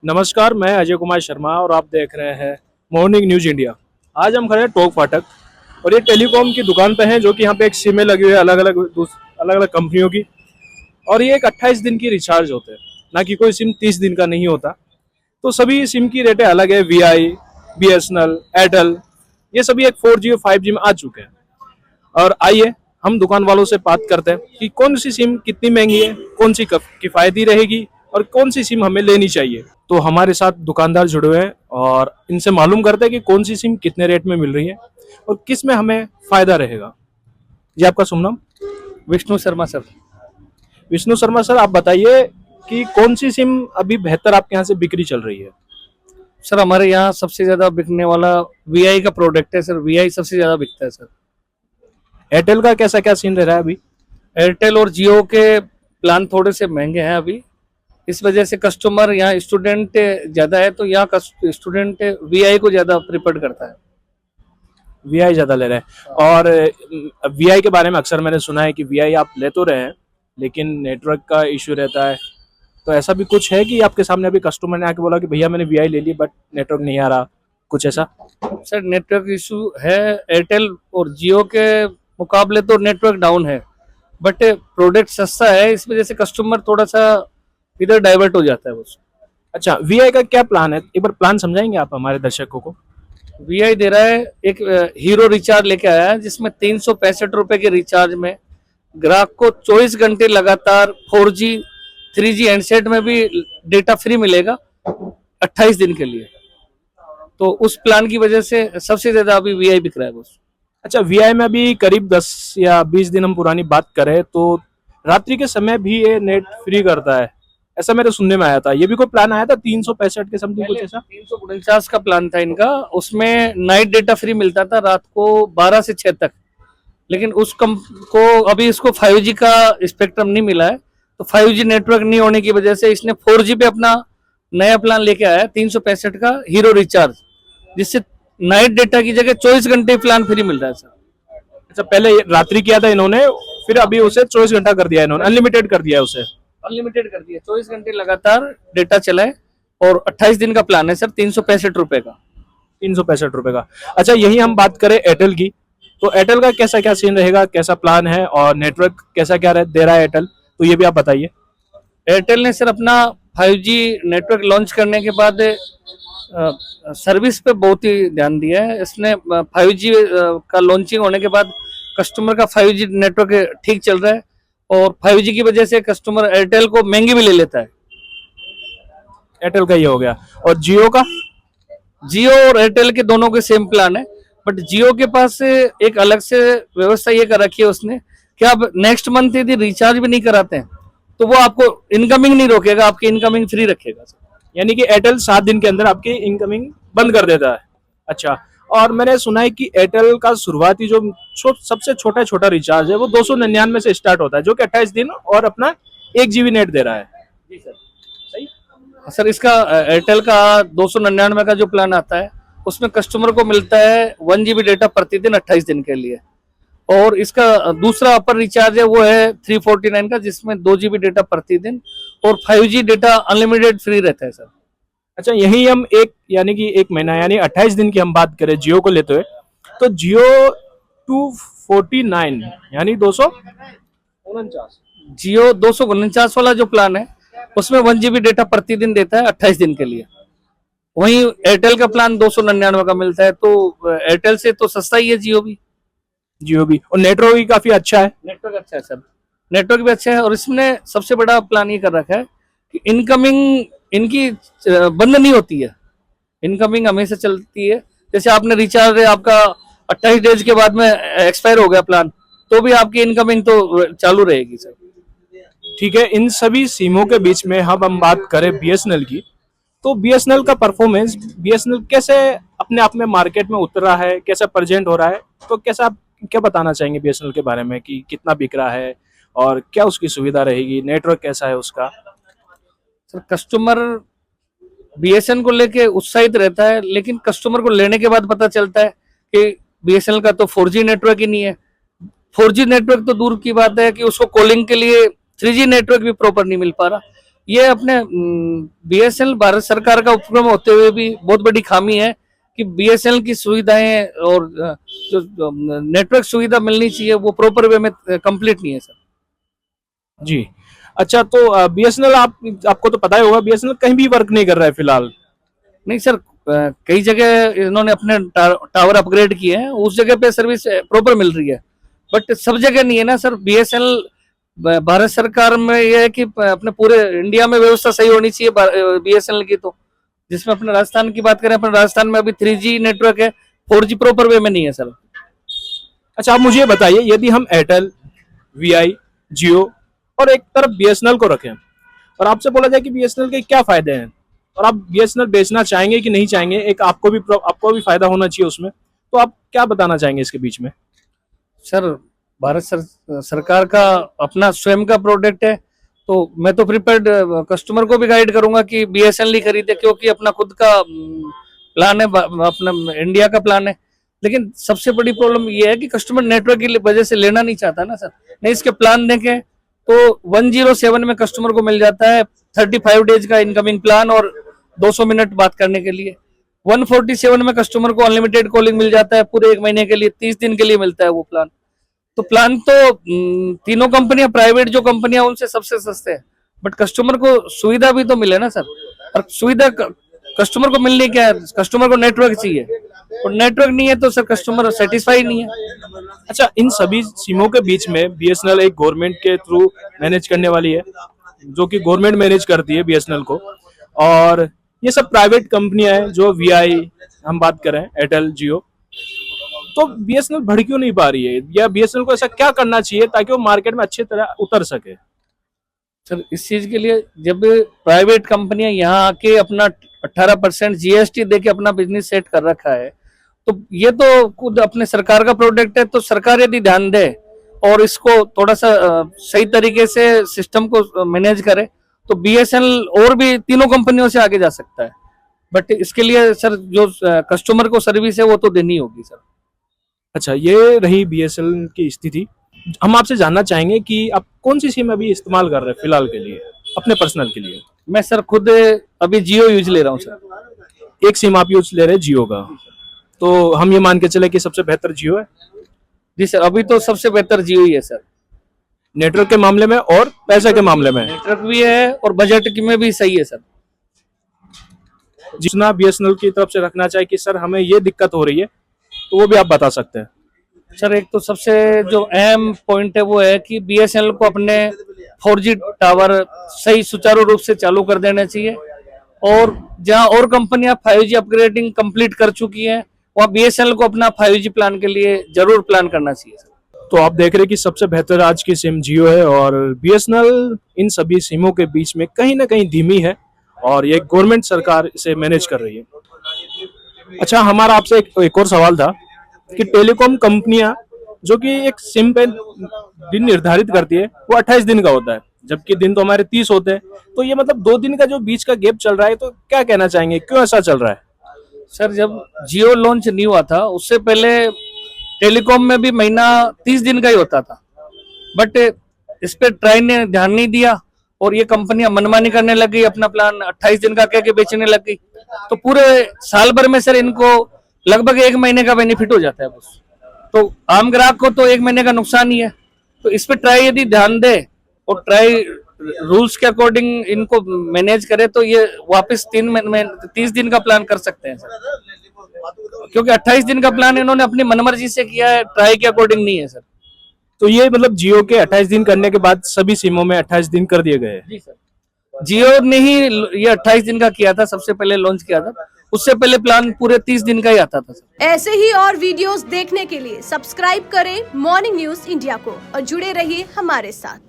नमस्कार, मैं अजय कुमार शर्मा और आप देख रहे हैं मॉर्निंग न्यूज इंडिया। आज हम खड़े हैं टोक फाटक और ये टेलीकॉम की दुकान पे हैं, जो कि यहाँ पे एक सिमें लगी हुई है अलग अलग कंपनियों की। और ये एक 28 दिन की रिचार्ज होते हैं, ना कि कोई सिम 30 दिन का नहीं होता। तो सभी सिम की रेटें अलग है। वीआई, बीएसएनएल, एयरटेल, ये सभी एक 4G और 5G में आ चुके हैं। और आइए हम दुकान वालों से बात करते हैं कि कौन सी सिम कितनी महंगी है, कौन सी किफ़ायती रहेगी और कौन सी सिम हमें लेनी चाहिए। तो हमारे साथ दुकानदार जुड़े हुए हैं और इनसे मालूम करते हैं कि कौन सी सिम कितने रेट में मिल रही है और किस में हमें फायदा रहेगा। जी, आपका शुभ नाम? विष्णु शर्मा सर। विष्णु शर्मा सर, आप बताइए कि कौन सी सिम अभी बेहतर आपके यहाँ से बिक्री चल रही है। सर हमारे यहाँ सबसे ज्यादा बिकने वाला वीआई का प्रोडक्ट है सर। वीआई सबसे ज्यादा बिकता है सर। एयरटेल का कैसा क्या सीन रह रहा है अभी? एयरटेल और जियो के प्लान थोड़े से महंगे हैं अभी। इस वजह से कस्टमर यहाँ स्टूडेंट ज्यादा है, तो यहाँ स्टूडेंट वीआई को ज्यादा प्रिफर करता है। वीआई ज्यादा ले रहे हैं। और वीआई के बारे में अक्सर मैंने सुना है कि वीआई आप ले तो रहे हैं लेकिन नेटवर्क का इश्यू रहता है। तो ऐसा भी कुछ है कि आपके सामने अभी कस्टमर ने आके बोला कि भैया मैंने वीआई ले ली बट नेटवर्क नहीं आ रहा, कुछ ऐसा? सर नेटवर्क इशू है। एयरटेल और जियो के मुकाबले तो नेटवर्क डाउन है, बट प्रोडक्ट सस्ता है, इस वजह से कस्टमर थोड़ा सा इधर डाइवर्ट हो जाता है बस। अच्छा, वीआई का क्या प्लान है, एक बार प्लान समझाएंगे आप हमारे दर्शकों को? वीआई दे रहा है एक हीरो रिचार्ज लेके आया है, जिसमें 365 रुपए के रिचार्ज में ग्राहक को 24 घंटे लगातार 4G 3G हैंडसेट में भी डेटा फ्री मिलेगा 28 दिन के लिए। तो उस प्लान की वजह से सबसे ज्यादा अभी वीआई बिक रहा है बस। अच्छा, वीआई में अभी करीब 10 या 20 दिन हम पुरानी बात करें तो रात्रि के समय भी ये नेट फ्री करता है, ऐसा मेरे सुनने में आया था। ये भी कोई प्लान आया था 365 के समथिंग कुछ ऐसा? 349 का प्लान था इनका, उसमें नाइट डेटा फ्री मिलता था रात को 12 से 6 तक। लेकिन उस कम को अभी इसको 5G का स्पेक्ट्रम नहीं मिला है, तो 5G नेटवर्क नहीं होने की वजह से इसने 4G पे अपना नया प्लान लेके आया 365 का हीरो रिचार्ज, जिससे नाइट डेटा की जगह 24 घंटे प्लान फ्री मिल रहा है सर। अच्छा, पहले रात्रि किया था इन्होंने, फिर अभी उसे 24 घंटा कर दिया इन्होंने, अनलिमिटेड कर दिया उसे। अनलिमिटेड कर दिया, 24 घंटे लगातार डेटा चलाए और 28 दिन का प्लान है सर, 365 रुपए का। 365 रुपए का। अच्छा, यही हम बात करें एयरटेल की, तो एयरटेल का कैसा क्या सीन रहेगा, कैसा प्लान है और नेटवर्क कैसा क्या दे रहा है एयरटेल, तो ये भी आप बताइए। एयरटेल ने सर अपना 5G नेटवर्क लॉन्च करने के बाद सर्विस पे बहुत ही ध्यान दिया है इसने। 5G का लॉन्चिंग होने के बाद कस्टमर का 5G नेटवर्क ठीक चल रहा है, और 5G की वजह से कस्टमर एयरटेल को महंगी भी ले लेता है। एयरटेल का ये हो गया। और जियो का? जियो और एयरटेल के दोनों के सेम प्लान है, बट जियो के पास एक अलग से व्यवस्था ये कर रखी है उसने कि आप नेक्स्ट मंथ यदि रिचार्ज भी नहीं कराते हैं तो वो आपको इनकमिंग नहीं रोकेगा, आपकी इनकमिंग फ्री रखेगा। यानी कि एयरटेल 7 दिन के अंदर आपकी इनकमिंग बंद कर देता है। अच्छा, और मैंने सुना है कि एयरटेल का शुरुआती जो सबसे छोटा छोटा रिचार्ज है वो 299 से स्टार्ट होता है, जो कि 28 दिन और अपना 1 GB नेट दे रहा है। जी सर, सही। सर इसका एयरटेल का 299 का जो प्लान आता है उसमें कस्टमर को मिलता है 1 GB डेटा प्रतिदिन 28 दिन के लिए, और इसका दूसरा अपर रिचार्ज है वो है 349 का, जिसमें 2 GB डेटा प्रतिदिन और 5G डेटा अनलिमिटेड फ्री रहता है सर। अच्छा, यही हम यानी कि 1 महीना यानी 28 दिन की हम बात करें जियो को लेते हुए, तो जियो 249 यानी 249, जियो 249 वाला जो प्लान है उसमें 1 GB डेटा प्रतिदिन देता है 28 दिन के लिए। वहीं एयरटेल का प्लान 299 का मिलता है, तो एयरटेल से तो सस्ता ही है जियो भी। और नेटवर्क भी काफी अच्छा है। नेटवर्क अच्छा है सर, नेटवर्क भी अच्छा है, और इसमें सबसे बड़ा प्लान ये कर रखा है कि इनकमिंग इनकी बंद नहीं होती है, इनकमिंग हमेशा चलती है। जैसे आपने रिचार्ज आपका 28 डेज के बाद में एक्सपायर हो गया प्लान, तो भी आपकी इनकमिंग तो चालू रहेगी सर। ठीक है, इन सभी सिमों के बीच में हम बात करें बीएसएनएल की, तो बीएसएनएल का परफॉर्मेंस, बीएसएनएल कैसे अपने आप में मार्केट में उतर रहा है, कैसा प्रेजेंट हो रहा है, तो कैसा आप क्या बताना चाहेंगे बीएसएनएल के बारे में कि कितना बिक रहा है और क्या उसकी सुविधा रहेगी, नेटवर्क कैसा है उसका? सर कस्टमर बीएसएनएल को लेके उत्साहित रहता है, लेकिन कस्टमर को लेने के बाद पता चलता है कि बीएसएनएल का तो 4G नेटवर्क ही नहीं है। 4G नेटवर्क तो दूर की बात है कि उसको कॉलिंग के लिए 3G नेटवर्क भी प्रॉपर नहीं मिल पा रहा। ये अपने बीएसएनएल भारत सरकार का उपक्रम होते हुए भी बहुत बड़ी खामी है कि बीएसएनएल की सुविधाएं और जो नेटवर्क सुविधा मिलनी चाहिए वो प्रॉपर वे में कंप्लीट नहीं है सर। जी। अच्छा, तो बीएसएनएल आपको तो पता ही होगा, बीएसएनएल कहीं भी वर्क नहीं कर रहा है फिलहाल। नहीं सर, कई जगह इन्होंने अपने टावर अपग्रेड किए हैं, उस जगह पे सर्विस प्रॉपर मिल रही है, बट सब जगह नहीं है ना सर। बीएसएनएल भारत सरकार में ये है कि अपने पूरे इंडिया में व्यवस्था सही होनी चाहिए बीएसएनएल की। तो जिसमें अपने राजस्थान की बात करें, अपने राजस्थान में अभी 3G नेटवर्क है, 4G प्रॉपर वे में नहीं है सर। अच्छा, आप मुझे ये बताइए, यदि हम एयरटेल, वीआई, जियो और एक तरफ बीएसएनएल को रखें और आपसे बोला जाए कि बीएसएनएल के क्या फायदे हैं और आप बीएसएनएल बेचना चाहेंगे कि नहीं चाहेंगे, एक आपको भी फायदा होना चाहिए उसमें, तो आप क्या बताना चाहेंगे इसके बीच में? सर, भारत सरकार का अपना स्वयं का प्रोडक्ट है, तो मैं तो प्रीपेड कस्टमर को भी गाइड करूंगा कि बीएसएनएल ही खरीदे, क्योंकि अपना खुद का प्लान है, अपना इंडिया का प्लान है। लेकिन सबसे बड़ी प्रॉब्लम ये है कि कस्टमर नेटवर्क की वजह से लेना नहीं चाहता ना सर। नहीं, इसके प्लान देखें तो 107 में कस्टमर को मिल जाता है 35 डेज का इनकमिंग प्लान और 200 मिनट बात करने के लिए। 147 में कस्टमर को अनलिमिटेड कॉलिंग मिल जाता है पूरे 1 महीने के लिए, 30 दिन के लिए मिलता है वो प्लान। तो प्लान तो तीनों कंपनियां, प्राइवेट जो कंपनियां उनसे सबसे सस्ते हैं, बट कस्टमर को सुविधा भी तो मिले ना सर। और सुविधा कस्टमर को मिलनी क्या है? कस्टमर को नेटवर्क चाहिए, और नेटवर्क नहीं है तो सर कस्टमर सेटिस्फाई नहीं है। अच्छा, इन सभी सिमों के बीच में बीएसएनएल एक गवर्नमेंट के थ्रू मैनेज करने वाली है, जो कि गवर्नमेंट मैनेज करती है बीएसएनएल को, और ये सब प्राइवेट कंपनियां हैं, जो वीआई हम बात करें, एयरटेल, जियो। तो बीएसएनएल बढ़ क्यों नहीं पा रही है, या बीएसएनएल को ऐसा क्या करना चाहिए ताकि वो मार्केट में अच्छी तरह उतर सके? सर, इस चीज के लिए जब प्राइवेट कंपनियां यहाँ आके अपना 18% जीएसटी देके अपना बिजनेस सेट कर रखा है, तो ये तो खुद अपने सरकार का प्रोडक्ट है, तो सरकार यदि ध्यान दे और इसको थोड़ा सा सही तरीके से सिस्टम को मैनेज करे तो बीएसएनएल और भी तीनों कंपनियों से आगे जा सकता है। बट इसके लिए सर जो कस्टमर को सर्विस है वो तो देनी होगी सर। अच्छा, ये रही बीएसएनएल की स्थिति। हम आपसे जानना चाहेंगे कि आप कौन सी सिम अभी इस्तेमाल कर रहे हैं फिलहाल के लिए, अपने पर्सनल के लिए? मैं सर खुद अभी जियो यूज ले रहा हूँ सर। एक सिम आप यूज ले रहे हैं जियो का, तो हम ये मान के चले कि सबसे बेहतर जियो है? जी सर, अभी तो सबसे बेहतर जियो ही है सर, नेटवर्क के मामले में और पैसे के मामले में। नेटवर्क भी है और बजट की में भी सही है सर। जितना बीएसएनएल की तरफ से रखना चाहिए कि सर हमें ये दिक्कत हो रही है, तो वो भी आप बता सकते हैं। सर, एक तो सबसे जो अहम पॉइंट है वो है कि बीएसएनएल को अपने 4G टावर सही सुचारू रूप से चालू कर देना चाहिए, और जहां और कंपनियां 5G अपग्रेडिंग कंप्लीट कर चुकी हैं वहां बीएसएनएल को अपना 5G प्लान के लिए जरूर प्लान करना चाहिए। तो आप देख रहे हैं कि सबसे बेहतर आज की सिम जियो है, और बीएसएनएल इन सभी सिमों के बीच में कहीं ना कहीं धीमी है, और ये गवर्नमेंट सरकार इसे मैनेज कर रही है। अच्छा, हमारा आपसे एक और सवाल था कि टेलीकॉम कंपनियां जो कि एक सिम पे दिन निर्धारित करती है वो 28 दिन का होता है, जबकि दिन तो हमारे 30 होते हैं, तो ये मतलब 2 दिन का जो बीच का गैप चल रहा है, तो क्या कहना चाहेंगे, क्यों ऐसा चल रहा है? सर, जब जियो लॉन्च नहीं हुआ था उससे पहले टेलीकॉम में भी महीना 30 दिन का ही होता था, बट इस पे ट्राई ने ध्यान नहीं दिया और ये कंपनियां मनमानी करने लग गई, अपना प्लान 28 दिन का कह के बेचने लग गई। तो पूरे साल भर में सर इनको लगभग 1 महीने का बेनिफिट हो जाता है बस, तो आम ग्राहक को तो 1 महीने का नुकसान ही है। तो इस पे ट्राई यदि ध्यान दे और ट्राई रूल्स के अकॉर्डिंग इनको मैनेज करे तो ये वापस 30 दिन का प्लान कर सकते हैं सर, क्योंकि 28 दिन का प्लान इन्होंने अपनी मनमर्जी से किया है, ट्राई के अकॉर्डिंग नहीं है सर। तो ये मतलब जियो के 28 दिन करने के बाद सभी सिमों में 28 दिन कर दिए गए? जी सर, जियो ने ही ये 28 दिन का किया था, सबसे पहले लॉन्च किया था, उससे पहले प्लान पूरे 30 दिन का ही आता था सर। ऐसे ही और वीडियोस देखने के लिए सब्सक्राइब करें मॉर्निंग न्यूज इंडिया को और जुड़े रहिए हमारे साथ।